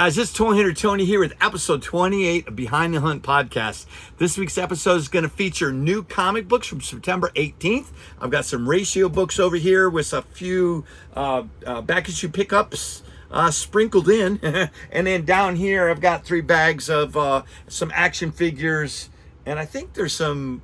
Guys, this is Toy Hunter Tony here with episode 28 of Behind the Hunt podcast. This week's episode is going to feature new comic books from September 18th. I've got some ratio books over here with a few back issue pickups sprinkled in. And then down here, I've got 3 bags of some action figures. And I think there's some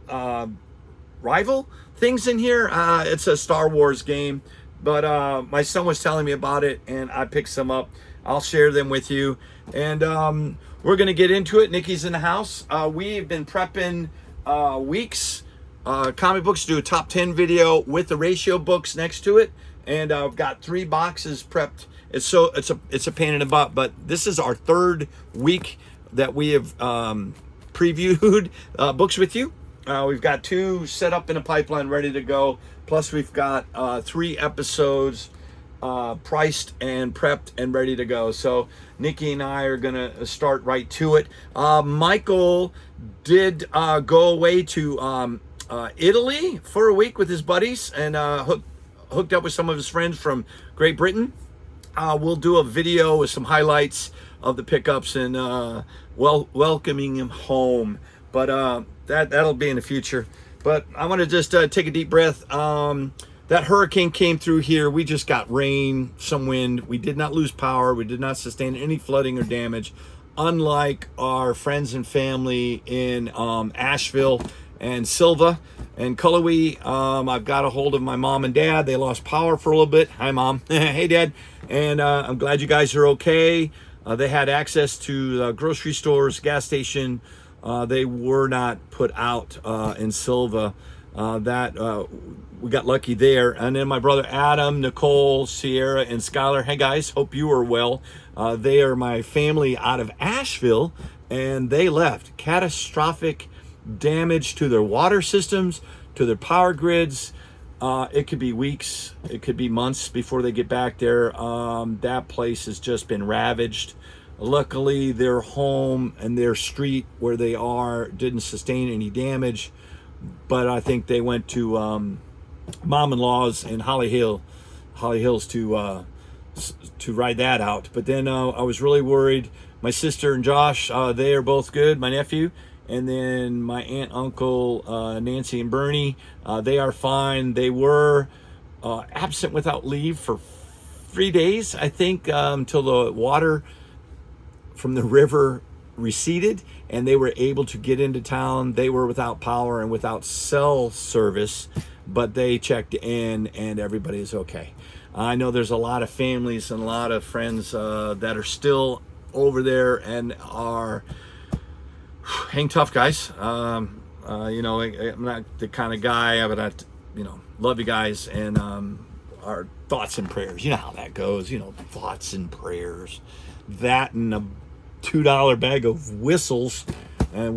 rival things in here. It's a Star Wars game, but my son was telling me about it and I picked some up. I'll share them with you, and we're going to get into it. Nikki's in the house. We've been prepping weeks, comic books, to do a top 10 video with the ratio books next to it, and I've got 3 boxes prepped. It's a pain in the butt, but this is our 3rd week that we have previewed books with you. We've got 2 set up in a pipeline ready to go, plus we've got 3 episodes priced and prepped and ready to go. So Nikki and I are gonna start right to it. Michael did go away to Italy for a week with his buddies and hooked up with some of his friends from Great Britain. We'll do a video with some highlights of the pickups and welcoming him home, but that'll be in the future. But I want to just take a deep breath. That hurricane came through here. We just got rain, some wind. We did not lose power. We did not sustain any flooding or damage, unlike our friends and family in Asheville and Silva and Cullowhee. I've got a hold of my mom and dad. They lost power for a little bit. Hi, Mom. Hey, Dad. And I'm glad you guys are okay. They had access to grocery stores, gas station. They were not put out in Silva. We got lucky there. And then my brother Adam, Nicole, Sierra, and Skylar. Hey guys, hope you are well. They are my family out of Asheville, and they left. Catastrophic damage to their water systems, to their power grids. It could be weeks, it could be months before they get back there. That place has just been ravaged. Luckily, their home and their street where they are didn't sustain any damage. But I think they went to mom-in-law's in Holly Hills to ride that out. But then I was really worried. My sister and Josh, they are both good. My nephew, and then my aunt, uncle, Nancy and Bernie, they are fine. They were absent without leave for 3 days, I think, until the water from the river receded and they were able to get into town. They were without power and without cell service, but they checked in and everybody is okay. I know there's a lot of families and a lot of friends that are still over there and are hang tough, guys. I'm not the kind of guy, but I love you guys, and our thoughts and prayers. You know how that goes, thoughts and prayers. That and a $2 bag of whistles, and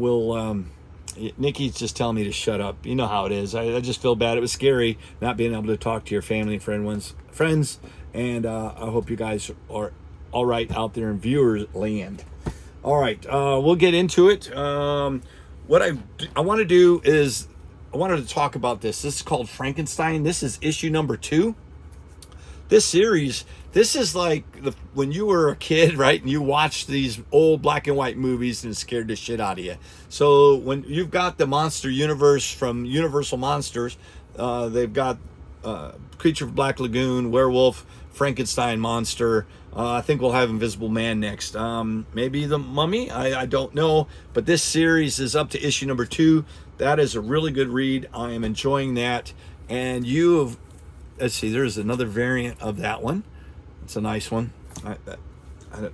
Nikki's just telling me to shut up. You know how it is. I just feel bad. It was scary not being able to talk to your family and friends, and I hope you guys are all right out there in viewers land. All right, we'll get into it. What I want to do is I wanted to talk about this. This is called Frankenstein. This is issue number 2. This series, this is like when you were a kid, right? And you watched these old black and white movies and it scared the shit out of you. So when you've got the monster universe from Universal Monsters, they've got Creature of Black Lagoon, Werewolf, Frankenstein monster. I think we'll have Invisible Man next. Maybe the Mummy, I don't know. But this series is up to issue number 2. That is a really good read. I am enjoying that. And let's see, there's another variant of that one. It's a nice one.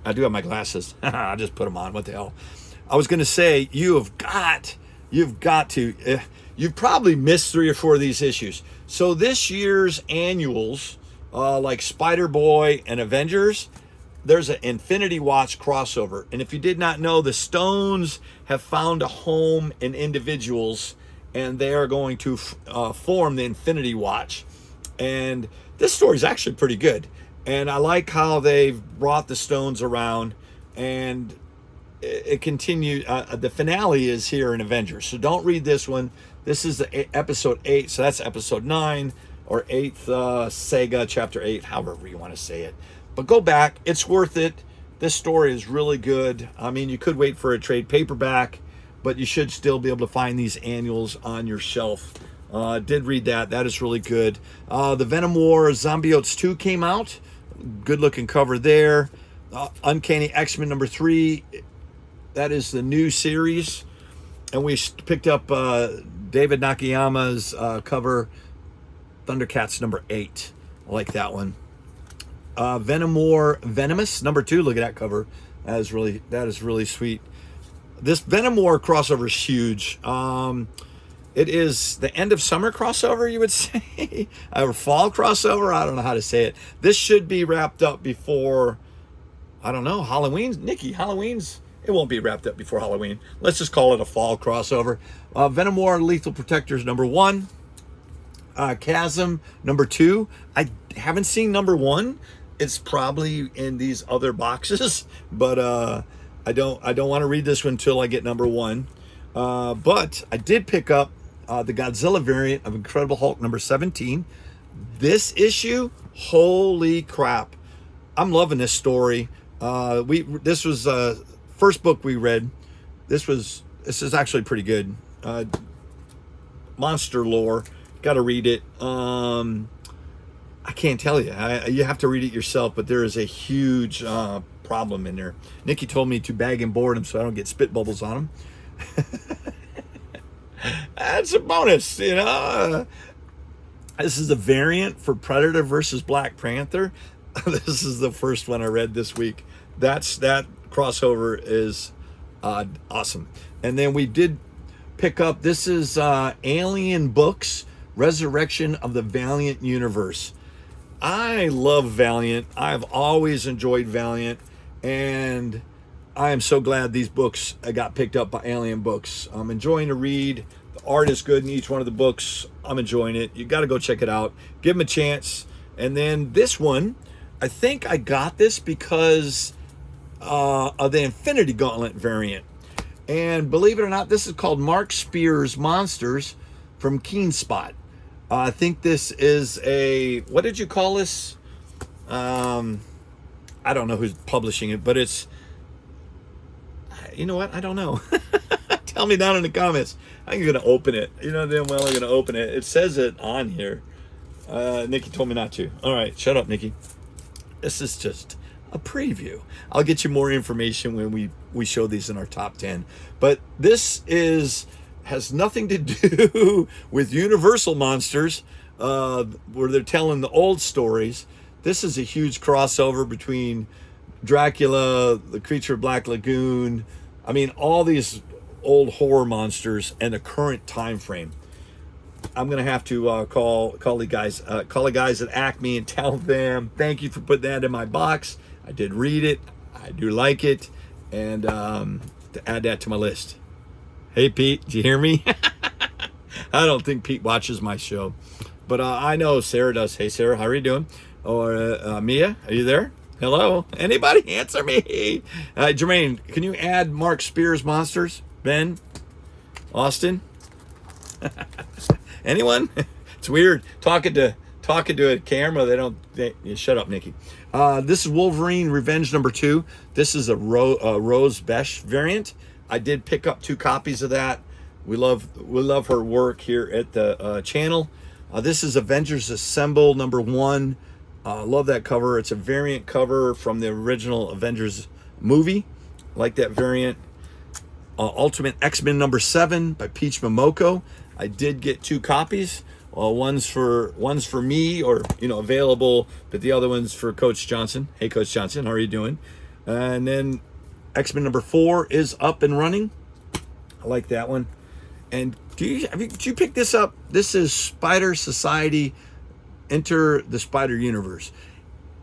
I do have my glasses. I'll just put them on. What the hell? I was going to say, you've probably missed 3 or 4 of these issues. So this year's annuals, like Spider-Boy and Avengers, there's an Infinity Watch crossover. And if you did not know, the Stones have found a home in individuals, and they are going to form the Infinity Watch. And this story is actually pretty good. And I like how they've brought the Stones around, and it continued. The finale is here in Avengers. So don't read this one. This is episode 8. So that's episode 9 or 8th Sega chapter 8, however you want to say it. But go back. It's worth it. this story is really good. I mean, you could wait for a trade paperback, but you should still be able to find these annuals on your shelf. Did read that. That is really good. The Venom War Zombiotes 2 came out. Good looking cover there. Uncanny X-Men number 3. That is the new series. And we picked up David Nakayama's cover, Thundercats number 8. I like that one. Venom War Venomous number 2. Look at that cover. That is really sweet. This Venom War crossover is huge. It is the end of summer crossover, you would say, or fall crossover. I don't know how to say it. This should be wrapped up before, I don't know, Halloween. Nikki, Halloween's. It won't be wrapped up before Halloween. Let's just call it a fall crossover. Venom War Lethal Protectors number 1. Chasm number 2. I haven't seen number 1. It's probably in these other boxes, but I don't want to read this one until I get number 1. But I did pick up the Godzilla variant of Incredible Hulk number 17. This issue, holy crap! I'm loving this story. This was first book we read. This is actually pretty good. Monster lore. Got to read it. I can't tell you. You have to read it yourself, but there is a huge problem in there. Nikki told me to bag and board them so I don't get spit bubbles on them. That's a bonus, you know. This is a variant for Predator versus Black Panther. This is the first one I read this week. That crossover is awesome. And then we did pick up, this is Alien Books, Resurrection of the Valiant Universe. I love Valiant. I've always enjoyed Valiant, and I am so glad these books got picked up by Alien Books. I'm enjoying to read. The art is good in each one of the books. I'm enjoying it. You got to go check it out. Give them a chance. And then this one, I think I got this because of the Infinity Gauntlet variant. And believe it or not, this is called Mark Spears Monsters from Keen Spot. I think this is what did you call this? I don't know who's publishing it, but it's, you know what? I don't know. Tell me down in the comments. I'm going to open it. You know damn well I'm going to open it. It says it on here. Nikki told me not to. All right, shut up, Nikki. This is just a preview. I'll get you more information when we show these in our top 10. But this has nothing to do with Universal Monsters, where they're telling the old stories. This is a huge crossover between Dracula, the Creature of Black Lagoon. I mean, all these old horror monsters and the current time frame. I'm gonna have to call the guys at Acme and tell them thank you for putting that in my box. I did read it. I do like it, and to add that to my list. Hey, Pete, did you hear me? I don't think Pete watches my show, but I know Sarah does. Hey, Sarah, how are you doing? Or Mia, are you there? Hello? Anybody? Answer me. Jermaine, can you add Mark Spears Monsters? Ben? Austin? Anyone? It's weird talking to a camera. Shut up, Nikki. This is Wolverine Revenge number 2. This is a Rose Besh variant. I did pick up 2 copies of that. We love her work here at the channel. This is Avengers Assemble number 1. Love that cover. It's a variant cover from the original Avengers movie. Like that variant. Ultimate X-Men number 7 by Peach Momoko. I did get 2 copies. One's for me, or available, but the other one's for Coach Johnson. Hey, Coach Johnson, how are you doing? And then X-Men number 4 is up and running. I like that one. And did you pick this up? This is Spider Society Enter the Spider Universe.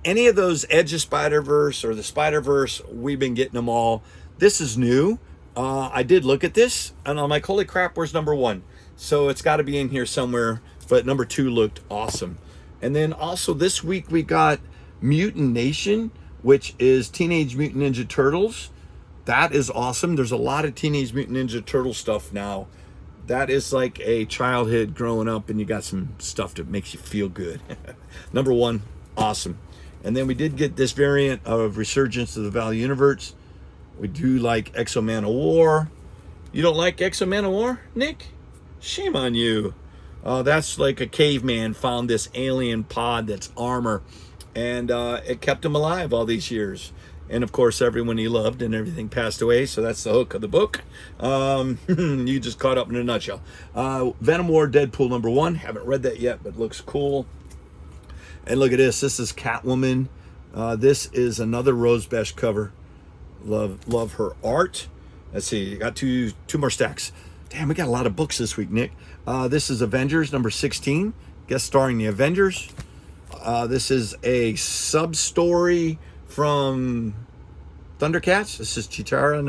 Any of those Edge of Spider-Verse or the Spider-Verse, we've been getting them all. This is new. I did look at this, and I'm like, holy crap, where's number 1? So it's got to be in here somewhere, but number 2 looked awesome. And then also this week we got Mutant Nation, which is Teenage Mutant Ninja Turtles. That is awesome. There's a lot of Teenage Mutant Ninja Turtle stuff now. That is like a childhood growing up, and you got some stuff that makes you feel good. Number 1, awesome. And then we did get this variant of Resurgence of the Valley Universe. We do like Exo-Man of War. You don't like Exo-Man of War, Nick? Shame on you. That's like a caveman found this alien pod that's armor, and it kept him alive all these years. And of course, everyone he loved and everything passed away. So that's the hook of the book. You just caught up in a nutshell. Venom War Deadpool #1. Haven't read that yet, but looks cool. And look at this. This is Catwoman. This is another Rose Besh cover. Love her art. Let's see. Got two more stacks. Damn, we got a lot of books this week, Nick. This is Avengers #16. Guest starring the Avengers. This is a sub-story from Thundercats. This is Chitara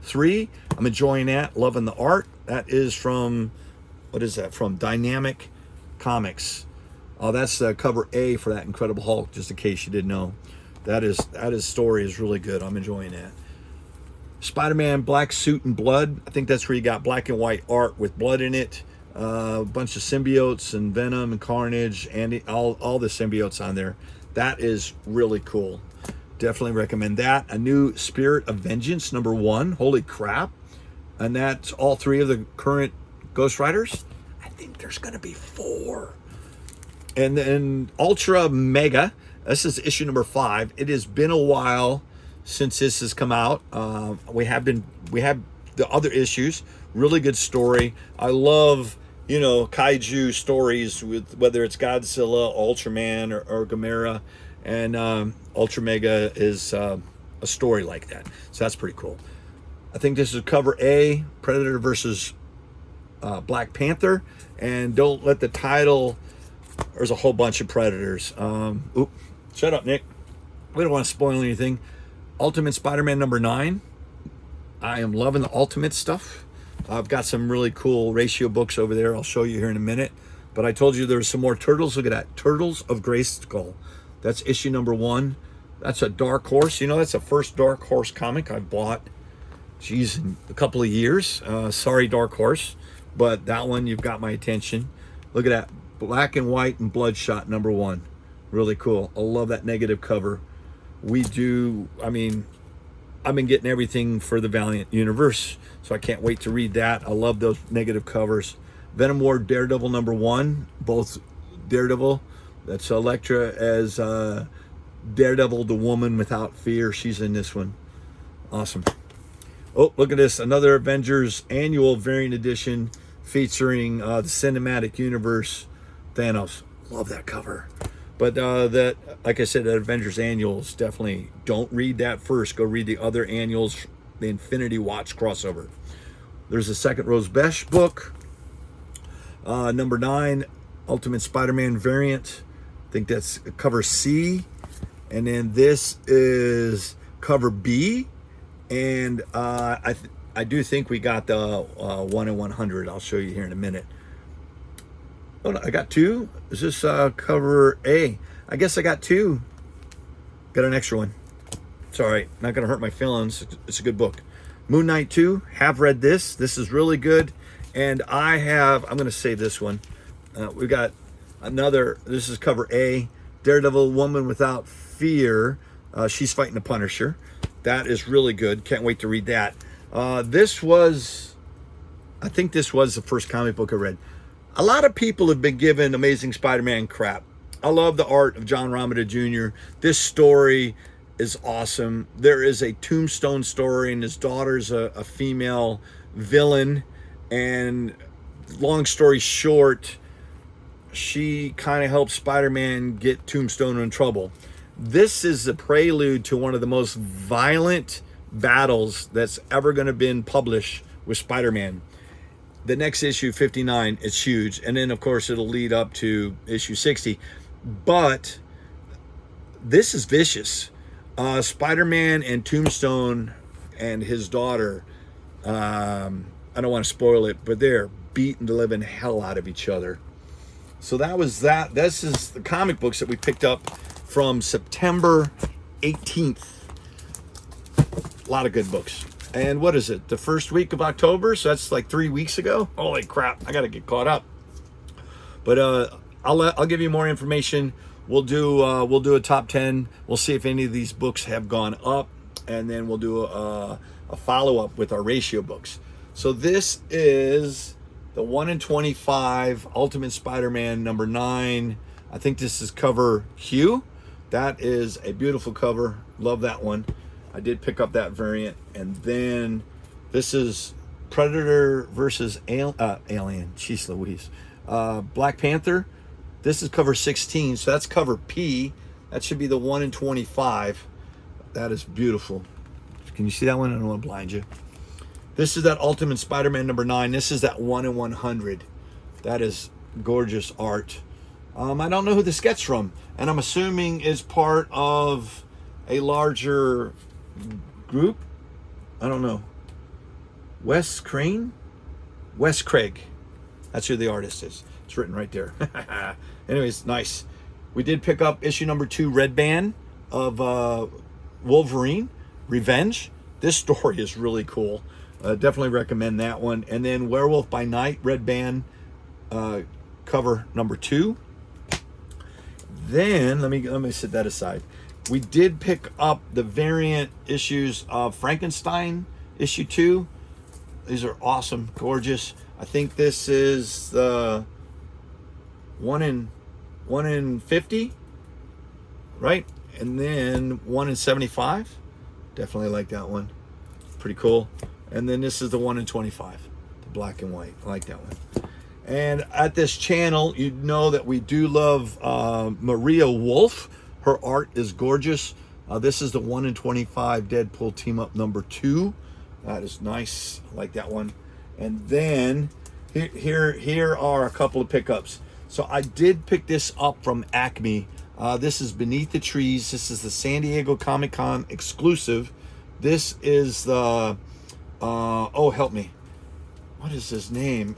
#3. I'm enjoying that. Loving the art. That is from, what is that? From Dynamic Comics. Oh, that's the cover A for that Incredible Hulk, just in case you didn't know. That story is really good. I'm enjoying that. Spider-Man Black Suit and Blood. I think that's where you got black and white art with blood in it. A bunch of symbiotes and Venom and Carnage and all the symbiotes on there. That is really cool. Definitely recommend that. A new Spirit of Vengeance #1. Holy crap. And that's all 3 of the current Ghost Riders. I think there's going to be 4. And then Ultra Mega. This is issue #5. It has been a while since this has come out. We have the other issues. Really good story. I love, kaiju stories, with whether it's Godzilla, Ultraman, or Gamera. And Ultra Mega is a story like that. So that's pretty cool. I think this is cover A, Predator versus Black Panther. And don't let the title, there's a whole bunch of Predators. Shut up, Nick. We don't want to spoil anything. Ultimate Spider-Man #9. I am loving the Ultimate stuff. I've got some really cool ratio books over there. I'll show you here in a minute. But I told you there's some more Turtles. Look at that. Turtles of Grayskull. That's issue #1. That's a Dark Horse. That's the first Dark Horse comic I've bought, in a couple of years. Sorry, Dark Horse. But that one, you've got my attention. Look at that. Black and White and Bloodshot #1. Really cool. I love that negative cover. I've been getting everything for the Valiant universe, so I can't wait to read that. I love those negative covers. Venom War Daredevil #1, both Daredevil. That's Elektra as Daredevil, the woman without fear. She's in this one. Awesome. Oh, look at this. Another Avengers annual variant edition featuring the cinematic universe Thanos. Love that cover. But like I said, that Avengers annuals, definitely don't read that first. Go read the other annuals, the Infinity Watch crossover. There's a second Rose Besh book. #9, Ultimate Spider-Man variant. I think that's cover C. And then this is cover B. And I do think we got the 1 in 100. I'll show you here in a minute. Oh, no, I got 2. Is this cover A? I guess I got 2. Got an extra one. It's all right. Not going to hurt my feelings. It's a good book. Moon Knight 2. Have read this. This is really good. And I'm going to say this one. We got another. This is cover A. Daredevil, Woman Without Fear. She's fighting the Punisher. That is really good. Can't wait to read that. I think this was the first comic book I read. A lot of people have been given Amazing Spider-Man crap. I love the art of John Romita Jr. This story is awesome. There is a Tombstone story, and his daughter's a female villain. And long story short, she kind of helps Spider-Man get Tombstone in trouble. This is the prelude to one of the most violent battles that's ever going to been published with Spider-Man. The next issue, 59, is huge. And then, of course, it'll lead up to issue 60. But this is vicious. Spider-Man and Tombstone and his daughter, I don't want to spoil it, but they're beating the living hell out of each other. So that was that. This is the comic books that we picked up from September 18th. A lot of good books. And what is it? The first week of October? So that's like 3 weeks ago. Holy crap. I got to get caught up. But I'll give you more information we'll do a top 10. We'll see if any of these books have gone up, and then we'll do a follow-up with our ratio books. So this is the 1 in 25 Ultimate Spider-Man number 9. I think this is cover Q. That is a beautiful cover. Love that one. I did pick up that variant. And then this is Predator versus Alien. Jeez Louise. Black Panther. This is cover 16. So that's cover P. That should be the 1 in 25. That is beautiful. Can you see that one? I don't want to blind you. This is that Ultimate Spider-Man number 9. This is that 1 in 100. That is gorgeous art. I don't know who this gets from, and I'm assuming is part of a larger group. I don't know. Wes Craig. That's who the artist is. It's written right there. Anyways, nice. We did pick up issue number 2, Red Band of Wolverine Revenge. This story is really cool. Definitely recommend that one. And then Werewolf by Night, Red Band, cover number 2. Then let me set that aside. We did pick up the variant issues of Frankenstein issue 2. These are awesome, gorgeous. I think this is the 1 in 50, right? And then 1 in 75. Definitely like that one. Pretty cool. And then this is the 1 in 25, the black and white. I like that one. And at this channel, you know that we do love Maria Wolf. Her art is gorgeous. This is the 1 in 25 Deadpool team up number 2. That is nice. I like that one. And then here are a couple of pickups. So I did pick this up from Acme. This is Beneath the Trees. This is the San Diego Comic-Con exclusive. This is the oh, help me. What is his name?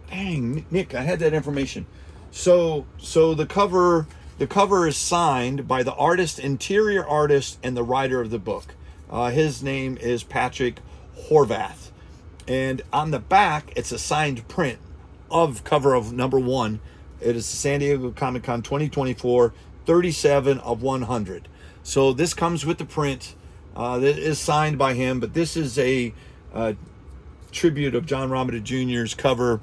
Dang, Nick, I had that information. So the cover is signed by the artist, interior artist, and the writer of the book. His name is Patrick Horvath. And on the back, it's a signed print of cover of number 1. It is the San Diego Comic-Con 2024, 37 of 100. So this comes with the print. That is signed by him, but this is a tribute of John Romita Jr.'s cover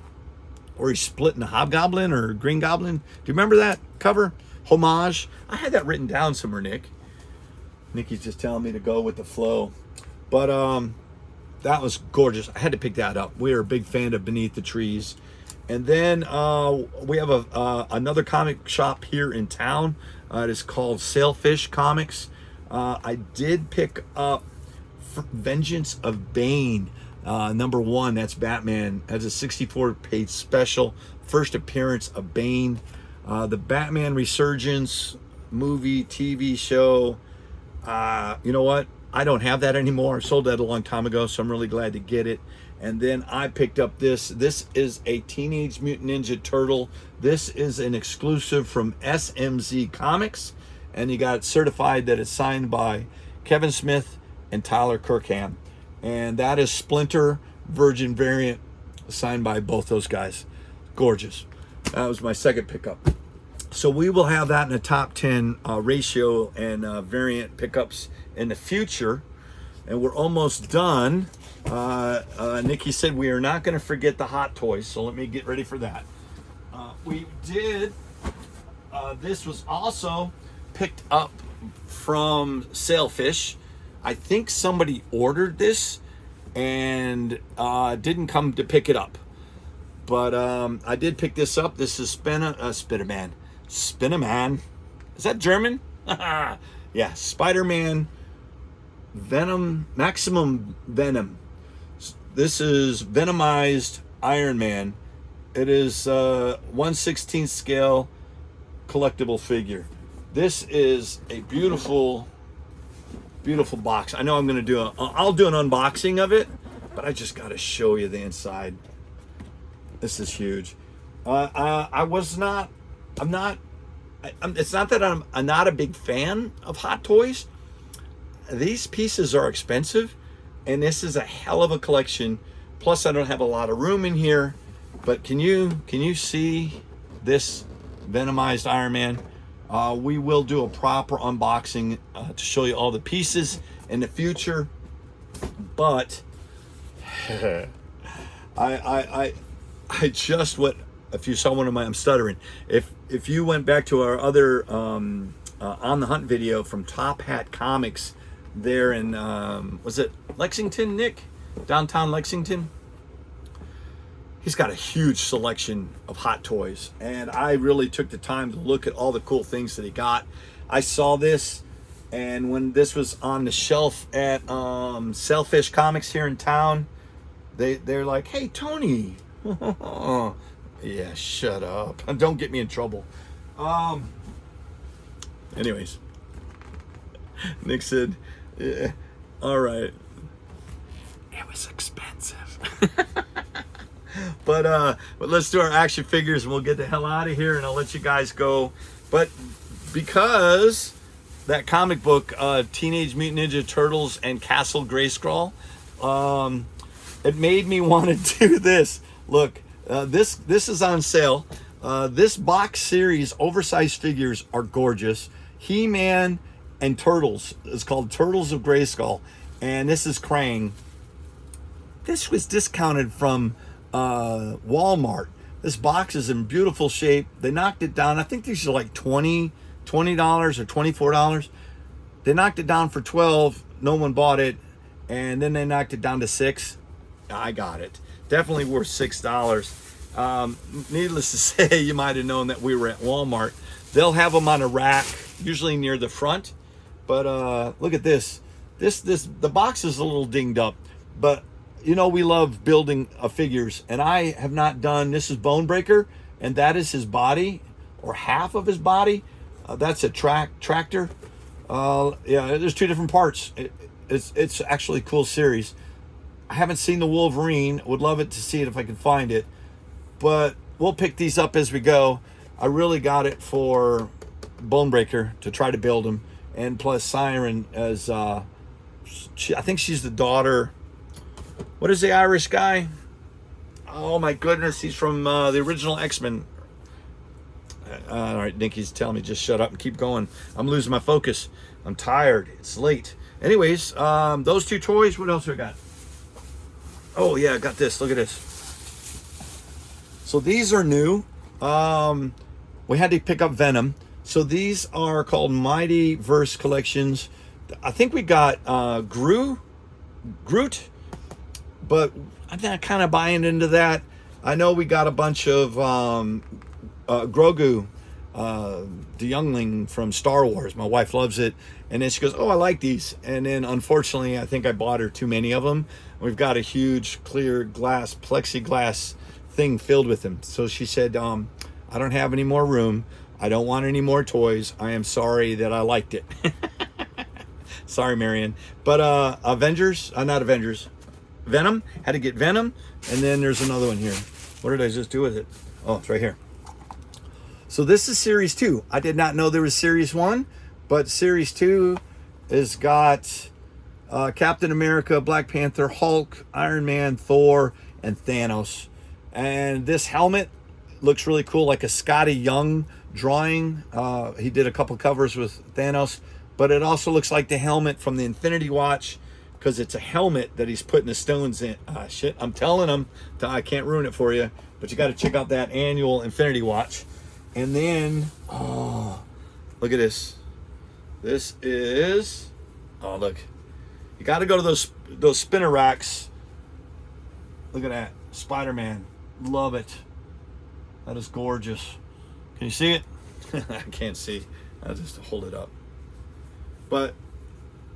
where he's splitting the Hobgoblin or Green Goblin. Do you remember that cover? Homage. I had that written down somewhere, Nick. Nikki's just telling me to go with the flow. But that was gorgeous. I had to pick that up. We are a big fan of Beneath the Trees. And then we have another comic shop here in town. It is called Sailfish Comics. I did pick up Vengeance of Bane, number 1. That's Batman. That's a 64-page special. First appearance of Bane. The Batman Resurgence movie, TV show. You know what? I don't have that anymore. I sold that a long time ago, so I'm really glad to get it. And then I picked up this. This is a Teenage Mutant Ninja Turtle. This is an exclusive from SMZ Comics. And you got it certified that it's signed by Kevin Smith and Tyler Kirkham. And that is Splinter Virgin variant, signed by both those guys. Gorgeous. That was my second pickup. So we will have that in the top 10 ratio and variant pickups in the future. And we're almost done. Nikki said we are not going to forget the Hot Toys, so let me get ready for that. We did, this was also picked up from Sailfish. I think somebody ordered this and didn't come to pick it up. But I did pick this up. This is Spider-Man. Is that German? Yeah, Spider-Man Venom, Maximum Venom. This is Venomized Iron Man. It is 1/16 scale collectible figure. This is a beautiful, beautiful box. I know I'm going to I'll do an unboxing of it, but I just got to show you the inside. This is huge. It's not that I'm not a big fan of Hot Toys. These pieces are expensive, and this is a hell of a collection. Plus, I don't have a lot of room in here, but can you see this Venomized Iron Man. We will do a proper unboxing to show you all the pieces in the future. But I just went. If you saw one of my, I'm stuttering. If you went back to our other On the Hunt video from Top Hat Comics, there in was it Lexington, Nick? Downtown Lexington. He's got a huge selection of Hot Toys, and I really took the time to look at all the cool things that he got. I saw this, and when this was on the shelf at Sailfish Comics here in town, they're like, "Hey, Tony." Yeah, shut up. Don't get me in trouble. Anyways, Nick said, yeah, all right. It was expensive. But let's do our action figures and we'll get the hell out of here and I'll let you guys go. But because that comic book, Teenage Mutant Ninja Turtles and Castle Grayskull, it made me want to do this. Look, this is on sale. This box series, oversized figures are gorgeous. He-Man and Turtles. It's called Turtles of Grayskull. And this is Krang. This was discounted from Walmart. This box is in beautiful shape. They knocked it down. I think these are like $20 or $24. They knocked it down for $12. No one bought it. And then they knocked it down to $6. I got it. Definitely worth $6. Needless to say, you might have known that we were at Walmart. They'll have them on a rack, usually near the front. But look at this. The box is a little dinged up, but you know we love building figures, and I have not done. This is Bonebreaker, and that is his body, or half of his body. That's a tractor. Yeah, there's two different parts. It's actually a cool series. I haven't seen the Wolverine. Would love it to see it if I can find it, but we'll pick these up as we go. I really got it for Bonebreaker to try to build him, and plus Siren as I think she's the daughter. What is the Irish guy? Oh my goodness, he's from the original X-Men. All right, Nikki's telling me just shut up and keep going. I'm losing my focus. I'm tired. It's late. Anyways, those two toys. What else we got? Oh yeah, I got this. Look at this. So these are new. We had to pick up Venom. So these are called Mighty Verse Collections. I think we got Groot, but I'm not kind of buying into that. I know we got a bunch of Grogu, the youngling from Star Wars. My wife loves it. And then she goes, oh, I like these. And then unfortunately, I think I bought her too many of them. We've got a huge clear glass, plexiglass thing filled with them. So she said, I don't have any more room. I don't want any more toys. I am sorry that I liked it. Sorry, Marion. But not Avengers. Venom. Had to get Venom. And then there's another one here. What did I just do with it? Oh, it's right here. So this is Series 2. I did not know there was Series 1. But Series 2 has got Captain America, Black Panther, Hulk, Iron Man, Thor, and Thanos. And this helmet looks really cool, like a Scotty Young drawing. He did a couple covers with Thanos. But it also looks like the helmet from the Infinity Watch, because it's a helmet that he's putting the stones in. Shit, I'm telling him. I can't ruin it for you. But you got to check out that annual Infinity Watch. And then, oh, look at this. This is, oh look, you got to go to those spinner racks. Look at that, Spider-Man, love it. That is gorgeous. Can you see it? I can't see. I'll just hold it up. But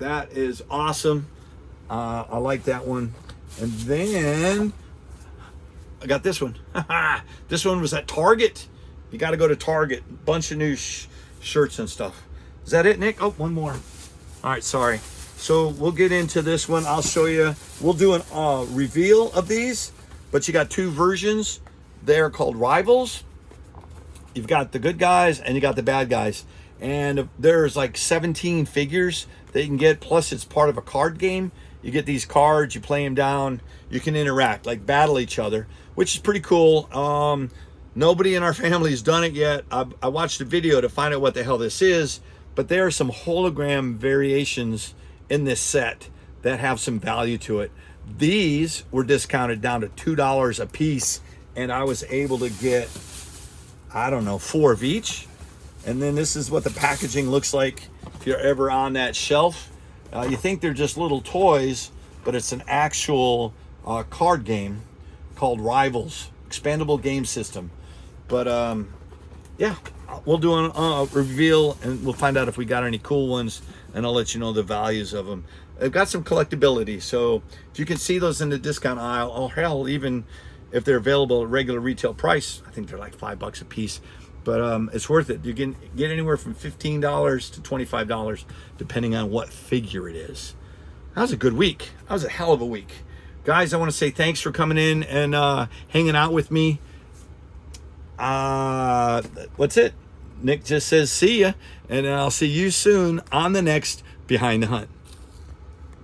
that is awesome. I like that one. And then I got this one. This one was at Target. You got to go to Target. Bunch of new shirts and stuff. Is that it, Nick? Oh, one more. All right, sorry. So we'll get into this one. I'll show you. We'll do a reveal of these, but you got two versions. They're called Rivals. You've got the good guys and you got the bad guys. And there's like 17 figures that you can get. Plus, it's part of a card game. You get these cards, you play them down. You can interact, like battle each other, which is pretty cool. Nobody in our family has done it yet. I watched a video to find out what the hell this is, but there are some hologram variations in this set that have some value to it. These were discounted down to $2 a piece, and I was able to get, I don't know, 4 of each. And then this is what the packaging looks like if you're ever on that shelf. You think they're just little toys, but it's an actual card game called Rivals, expandable game system. But yeah, we'll do a reveal, and we'll find out if we got any cool ones, and I'll let you know the values of them. They've got some collectability, so if you can see those in the discount aisle, or hell, even if they're available at regular retail price, I think they're like $5 a piece. But it's worth it. You can get anywhere from $15 to $25, depending on what figure it is. That was a good week. That was a hell of a week. Guys, I want to say thanks for coming in and hanging out with me. What's it? Nick just says see ya, and I'll see you soon on the next Behind the Hunt.